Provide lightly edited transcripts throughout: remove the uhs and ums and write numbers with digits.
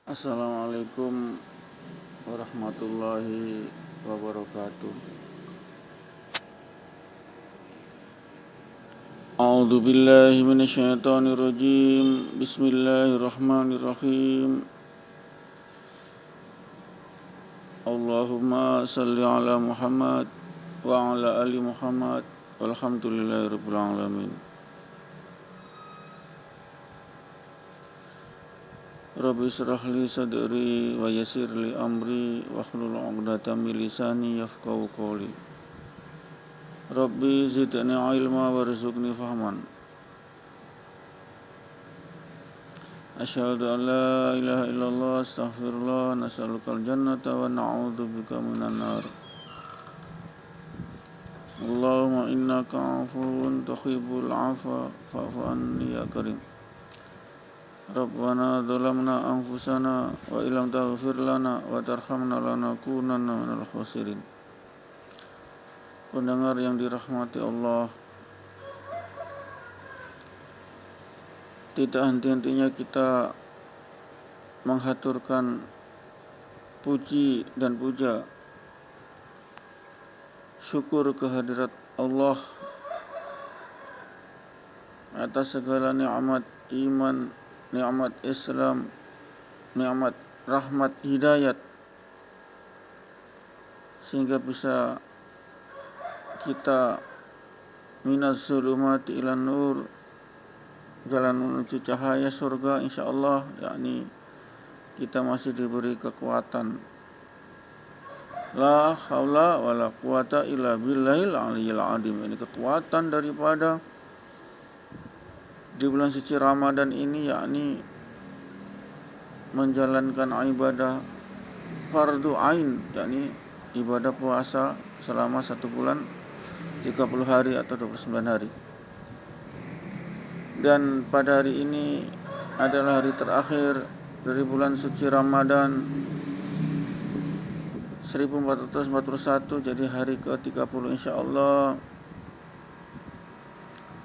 Assalamualaikum warahmatullahi wabarakatuh. A'udzu billahi minasyaitonir rajim. Bismillahirrahmanirrahim. Allahumma shalli ala Muhammad wa ala ali Muhammad walhamdulillahirabbil alamin. Rabbi shrah li sadri wa yassir li amri wahlul 'uqdatam min lisani yafqahu qawli. Rabbi zidni ilma warzuqni fahman. Asyhadu an la ilaha illallah astaghfirullah nas'alukal jannata wa na'udzu bika minan nar. Allahumma innaka 'afuwun tuhibbul 'afwa fa'fu anni ya karim. Rabbana zalamna anfusana wa illam taghfir lana wa tarhamna lanakunanna minal khasirin. Pendengar yang dirahmati Allah, tidak henti-hentinya kita menghaturkan puji dan puja, syukur kehadirat Allah atas segala nikmat iman, nikmat Islam, nikmat rahmat hidayat, sehingga bisa kita minas zulumati ilan nur, jalan menuju cahaya surga insyaallah, yakni kita masih diberi kekuatan. La haula wala quwata illa billahil aliyil azim. Ini kekuatan daripada di bulan suci Ramadan ini, yakni menjalankan ibadah fardu ain, yakni ibadah puasa selama 1 bulan 30 hari atau 29 hari. Dan pada hari ini adalah hari terakhir dari bulan suci Ramadan 1441, jadi hari ke-30 insyaallah.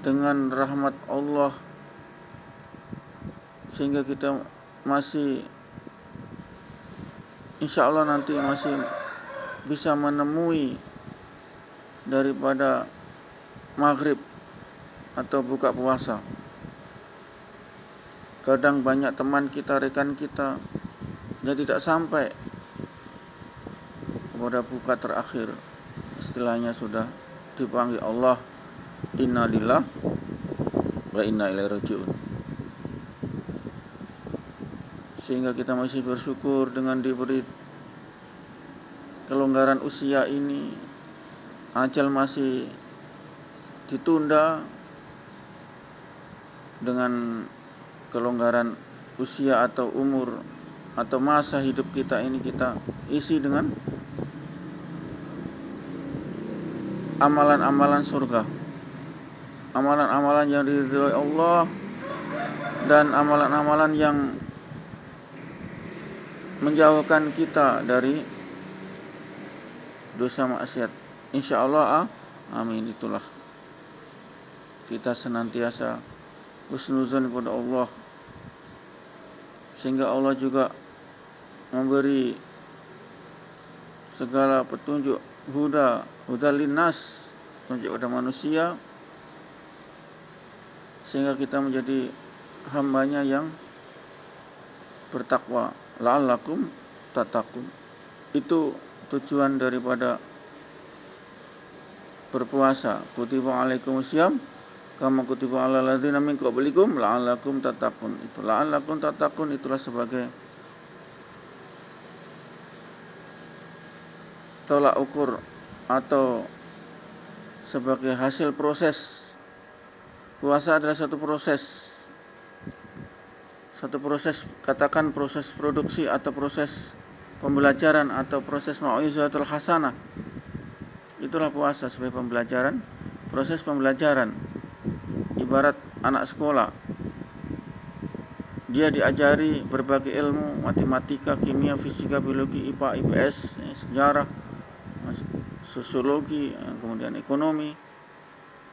Dengan rahmat Allah, sehingga kita masih insyaallah nanti masih bisa menemui daripada maghrib atau buka puasa. Kadang banyak teman kita, rekan kita yang tidak sampai kepada buka terakhir, istilahnya sudah dipanggil Allah, inna lillahi wa inna ilaihi raji'un. Sehingga kita masih bersyukur dengan diberi kelonggaran usia ini, ajal masih ditunda. Dengan kelonggaran usia atau umur atau masa hidup kita ini, kita isi dengan amalan-amalan surga, amalan-amalan yang diridhoi Allah, dan amalan-amalan yang menjauhkan kita dari dosa maksiat insyaallah. Amin. Itulah kita senantiasa husnuzon kepada Allah, sehingga Allah juga memberi segala petunjuk huda linnas, petunjuk kepada manusia, sehingga kita menjadi hambanya yang bertakwa. La'allakum tattaqun. Itu tujuan daripada berpuasa. Kutiba alaikumusiyam kama kutiba alal ladzina min qablikum la'allakum tattaqun. Itu la'allakum tattaqun itulah sebagai tolak ukur atau sebagai hasil proses. Puasa adalah satu proses, katakan proses produksi atau proses pembelajaran atau proses mau'izatul hasanah. Itulah puasa sebagai pembelajaran, proses pembelajaran. Ibarat anak sekolah, dia diajari berbagai ilmu, matematika, kimia, fisika, biologi, IPA, IPS, sejarah, sosiologi, kemudian ekonomi.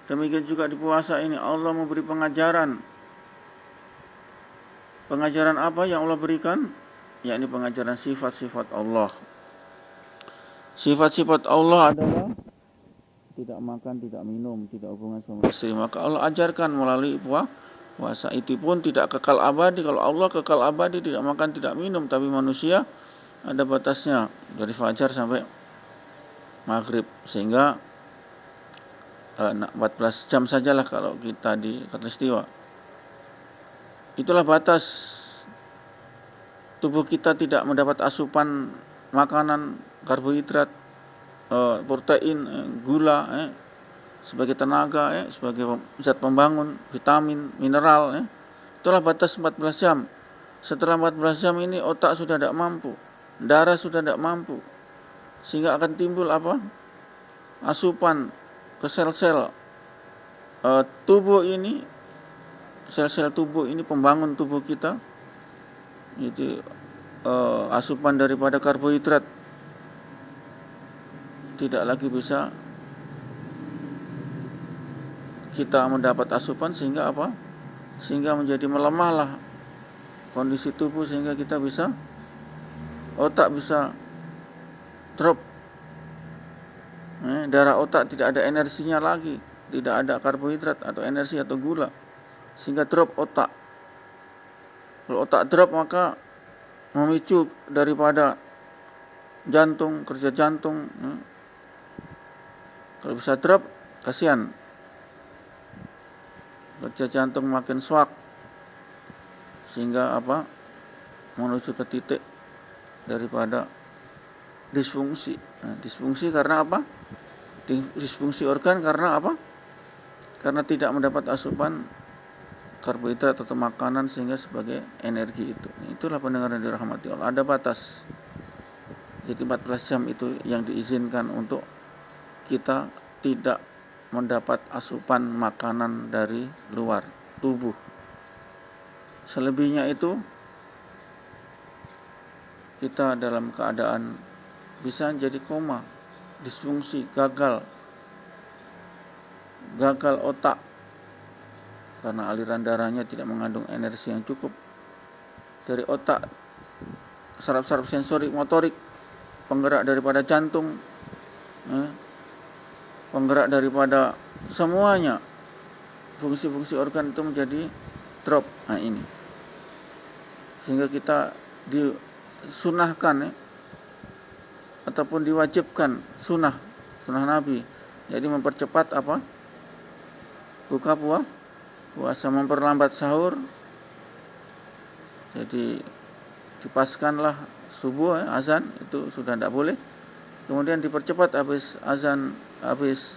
Demikian juga di puasa ini Allah memberi pengajaran. Pengajaran apa yang Allah berikan? yakni pengajaran sifat-sifat Allah. Sifat-sifat Allah adalah tidak makan, tidak minum, tidak hubungan suami istri. Maka Allah ajarkan melalui puasa. Itu pun tidak kekal abadi. Kalau Allah kekal abadi, tidak makan, tidak minum. Tapi manusia ada batasnya dari fajar sampai maghrib, sehingga 14 jam sajalah kalau kita di khatulistiwa. Itulah batas tubuh kita tidak mendapat asupan makanan, karbohidrat, protein, gula, sebagai tenaga, sebagai zat pembangun, vitamin, mineral. Itulah batas 14 jam. Setelah 14 jam ini otak sudah tidak mampu, darah sudah tidak mampu, sehingga akan timbul asupan ke sel-sel tubuh ini, sel-sel tubuh ini pembangun tubuh kita. Itu asupan daripada karbohidrat tidak lagi bisa kita mendapat asupan, sehingga sehingga menjadi melemahlah kondisi tubuh, sehingga kita bisa, otak bisa drop, darah otak tidak ada energinya lagi, tidak ada karbohidrat atau energi atau gula, sehingga drop otak. Kalau otak drop maka memicu daripada jantung, kerja jantung. Kalau bisa drop, kasihan, kerja jantung makin swak, sehingga menuju ke titik daripada disfungsi. Disfungsi karena apa? Disfungsi organ karena apa? Karena tidak mendapat asupan karbohidrat atau makanan sehingga sebagai energi itu. Itulah pendengar yang dirahmati Allah. Ada batas. Jadi 14 jam itu yang diizinkan untuk kita tidak mendapat asupan makanan dari luar tubuh. Selebihnya itu kita dalam keadaan bisa jadi koma, disfungsi, gagal otak, karena aliran darahnya tidak mengandung energi yang cukup. Dari otak, saraf-saraf sensorik motorik, penggerak daripada jantung, penggerak daripada semuanya, fungsi-fungsi organ itu menjadi drop. Ini sehingga kita disunahkan ataupun diwajibkan sunnah Nabi, jadi mempercepat buka puasa, memperlambat sahur. Jadi dipaskanlah subuh, azan itu sudah tidak boleh, kemudian dipercepat habis azan, habis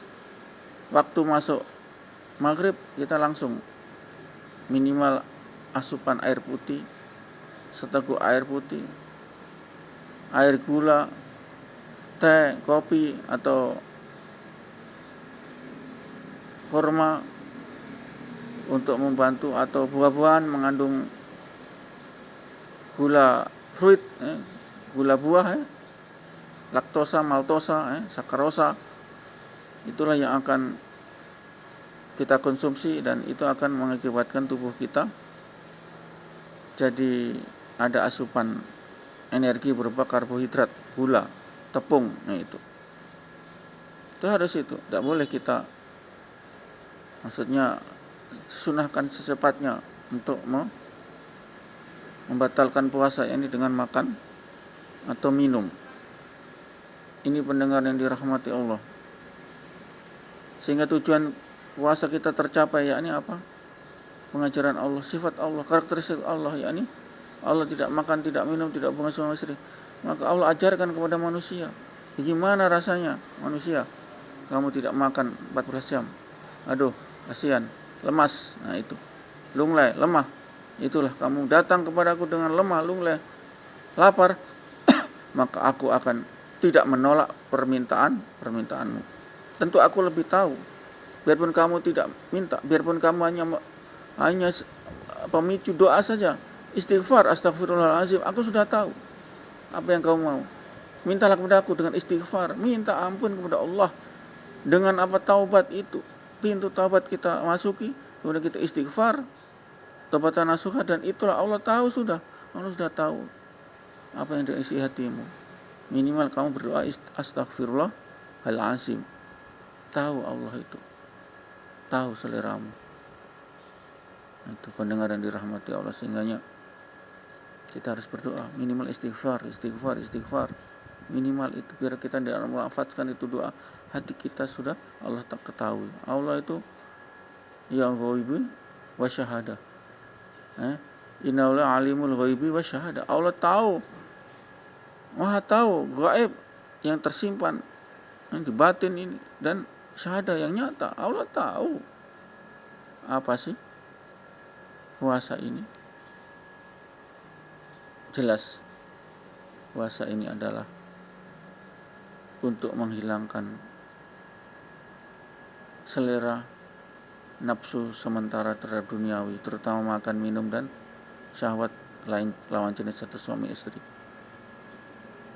waktu masuk maghrib kita langsung minimal asupan air putih, seteguk air putih, air gula, teh, kopi atau kurma untuk membantu, atau buah-buahan mengandung gula fruit, gula buah, laktosa, maltosa, sakarosa. Itulah yang akan kita konsumsi, dan itu akan mengakibatkan tubuh kita jadi ada asupan energi berupa karbohidrat, gula, tepung. Itu harus, itu tidak boleh kita, maksudnya sunahkan secepatnya untuk membatalkan puasa ini dengan makan atau minum. Ini pendengar yang dirahmati Allah, sehingga tujuan puasa kita tercapai, yakni apa? Pengajaran Allah, sifat Allah, karakteristik Allah, yakni Allah tidak makan, tidak minum, tidak hubungan suami istri. Maka Allah ajarkan kepada manusia, bagaimana rasanya manusia, kamu tidak makan 14 jam. Aduh, kasihan, lemas. Itu lunglai, lemah. Itulah kamu datang kepadaku dengan lemah, lunglai, lapar, maka aku akan tidak menolak permintaanmu. Tentu aku lebih tahu. Biarpun kamu tidak minta, biarpun kamu hanya pemicu doa saja, istighfar, astagfirullahaladzim, aku sudah tahu apa yang kamu mau. Mintalah kepada aku dengan istighfar, minta ampun kepada Allah. Dengan taubat itu, pintu taubat kita masuki, kemudian kita istighfar, taubatan nasuha, dan itulah Allah tahu sudah. Allah sudah tahu apa yang ada isi hatimu. Minimal kamu berdoa astaghfirullahalazim. Tahu Allah itu, tahu seleramu. Itu pendengar yang dirahmati Allah, sehingganya kita harus berdoa minimal istighfar. Minimal itu, biar kita tidak melafazkan itu doa, hati kita sudah Allah tak ketahui. Allah itu ya ghaibi wa syahada. Innallaha alimul ghaibi wa syahada. Allah tahu, Maha tahu gaib yang tersimpan yang di batin ini, dan syahada yang nyata. Allah tahu apa sih puasa ini. Jelas puasa ini adalah untuk menghilangkan selera nafsu sementara terhadap duniawi, terutama makan, minum, dan syahwat lawan jenis atau suami istri.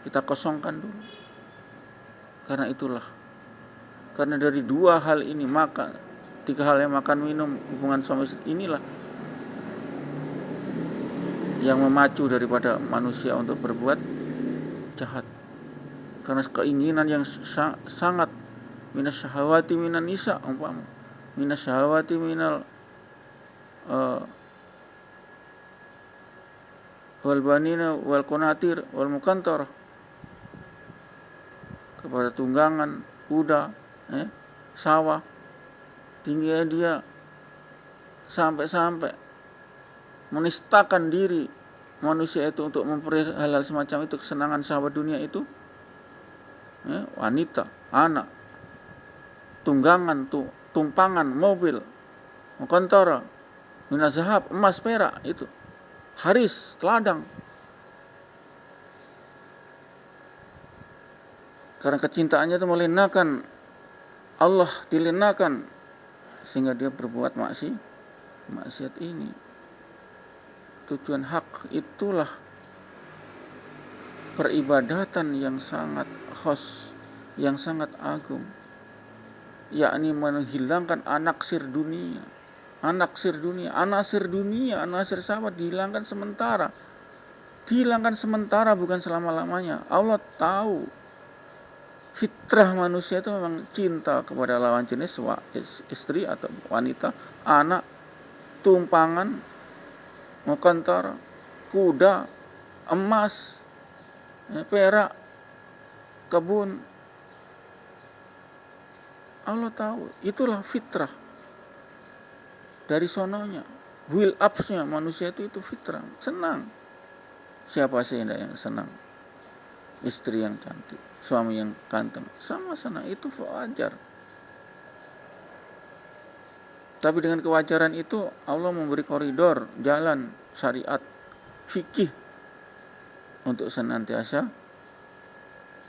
Kita kosongkan dulu. Karena dari dua hal ini, tiga hal yang makan, minum, hubungan suami istri, inilah yang memacu daripada manusia untuk berbuat jahat. Karena keinginan yang sangat, minas syahawati minan nisa, minas syahawati minal wal banina wal qanatir wal muqantarah, kepada tunggangan, kuda, sawah, tingginya dia sampai menistakan diri manusia itu untuk memperoleh hal-hal semacam itu, kesenangan sahabat dunia itu, wanita, anak, tunggangan, tumpangan, mobil, muqantara, minaz zahab, emas, perak, itu haris, teladang. Karena kecintaannya itu melenakan Allah, dilenakan, sehingga dia berbuat maksiat ini. Tujuan hak itulah peribadatan yang sangat khas, yang sangat agung, yakni menghilangkan anasir dunia, anasir sahabat dihilangkan sementara, bukan selama-lamanya. Allah tahu fitrah manusia itu memang cinta kepada lawan jenis, istri atau wanita, anak, tumpangan, muqantara, kuda, emas, perak, kebun. Allah tahu, itulah fitrah dari sononya, build up-nya manusia itu fitrah, senang. Siapa sih yang senang? Istri yang cantik, suami yang ganteng, sama senang, itu wajar. Tapi dengan kewajaran itu Allah memberi koridor, jalan, syariat, fikih untuk senantiasa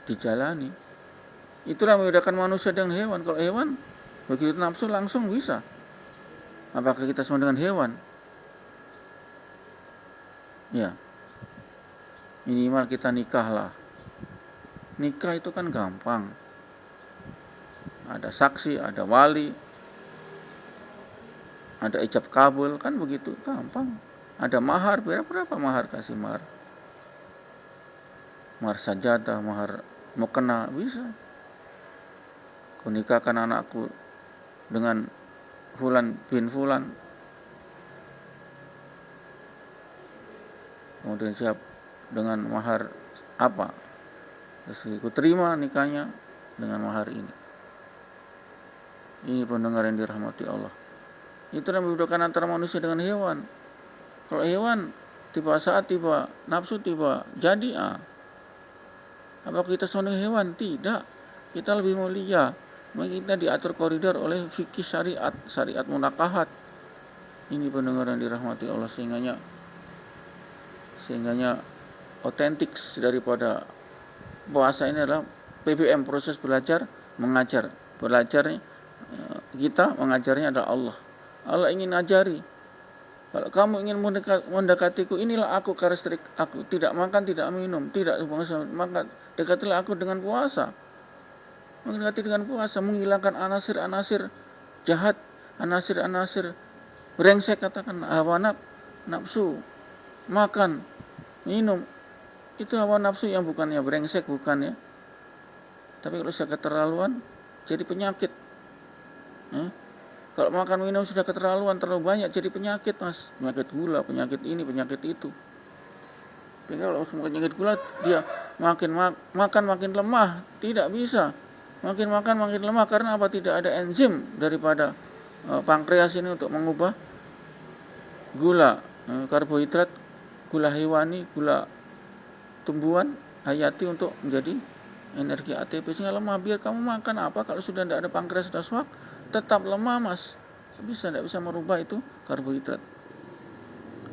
dijalani. Itulah membedakan manusia dengan hewan. Kalau hewan begitu nafsu langsung bisa. Apakah kita sama dengan hewan? Ya, minimal kita nikahlah. Nikah itu kan gampang. Ada saksi, ada wali, ada ijab kabul, kan begitu, gampang. Ada mahar, berapa mahar, kasih mahar sajadah, mahar mukena, bisa. Kau nikahkan anakku dengan fulan bin fulan, kemudian siap dengan mahar apa, terus aku terima nikahnya dengan mahar ini. Ini pendengar yang dirahmati Allah. Itu yang membedakan antara manusia dengan hewan. Kalau hewan tiba nafsu tiba jadi, apakah kita sama dengan hewan? Tidak. Kita lebih mulia. Kita diatur koridor oleh fikih syariat munakahat. Ini pendengar yang dirahmati Allah, sehingganya otentik daripada puasa ini adalah PBM, proses belajar mengajar. Belajarnya kita, mengajarnya adalah Allah. Allah ingin ajari, kalau kamu ingin mendekatiku, inilah aku, karakteristik aku, tidak makan, tidak minum, tidak maka dekatilah aku dengan puasa. Mendekati dengan puasa, menghilangkan anasir-anasir jahat, anasir-anasir brengsek, katakan hawa nafsu, makan, minum, Itu hawa nafsu yang bukannya brengsek, bukan ya. Tapi kalau sudah keterlaluan, jadi penyakit. Kalau makan minum sudah keterlaluan, terlalu banyak, jadi penyakit mas. Penyakit gula, penyakit ini, penyakit itu. Tapi kalau penyakit gula, dia makan makin lemah, tidak bisa. Makin makan makin lemah, karena apa? Tidak ada enzim daripada pankreas ini untuk mengubah gula, karbohidrat, gula hewani, gula tumbuhan hayati untuk menjadi energi ATP, sehingga lemah. Biar kamu makan apa, kalau sudah tidak ada pankreas, sudah swak, tetap lemah mas. Tidak bisa merubah itu karbohidrat.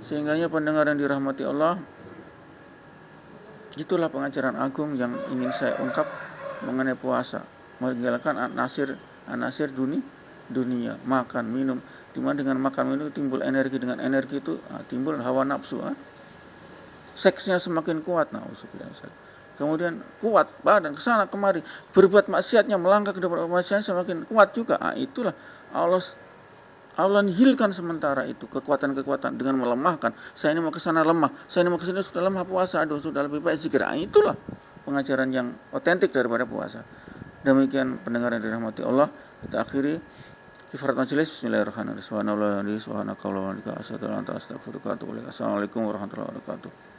Sehingganya pendengar yang dirahmati Allah, itulah pengajaran agung yang ingin saya ungkap mengenai puasa, meninggalkan anasir dunia, makan minum. Dimana dengan makan minum timbul energi, dengan energi itu timbul hawa nafsu. Seksnya semakin kuat, kemudian kuat badan kesana kemari, berbuat maksiatnya, melangkah ke depan maksiat semakin kuat juga. Itulah Allah nihilkan sementara itu kekuatan-kekuatan dengan melemahkan. Saya ini mau kesana lemah, saya ini mau kesini sudah lemah puasa, sudah lebih baik zikir. Itulah pengajaran yang otentik daripada puasa. Demikian pendengar yang dirahmati Allah, kita akhiri kifarat majelis. Bismillahirrahmanirrahim. Subhanallah wa bihamdihi, subhanakallahumma wa bihamdika, asyhadu an la ilaha illa anta, astaghfiruka wa atubu ilaik. Assalamualaikum warahmatullahi wabarakatuh.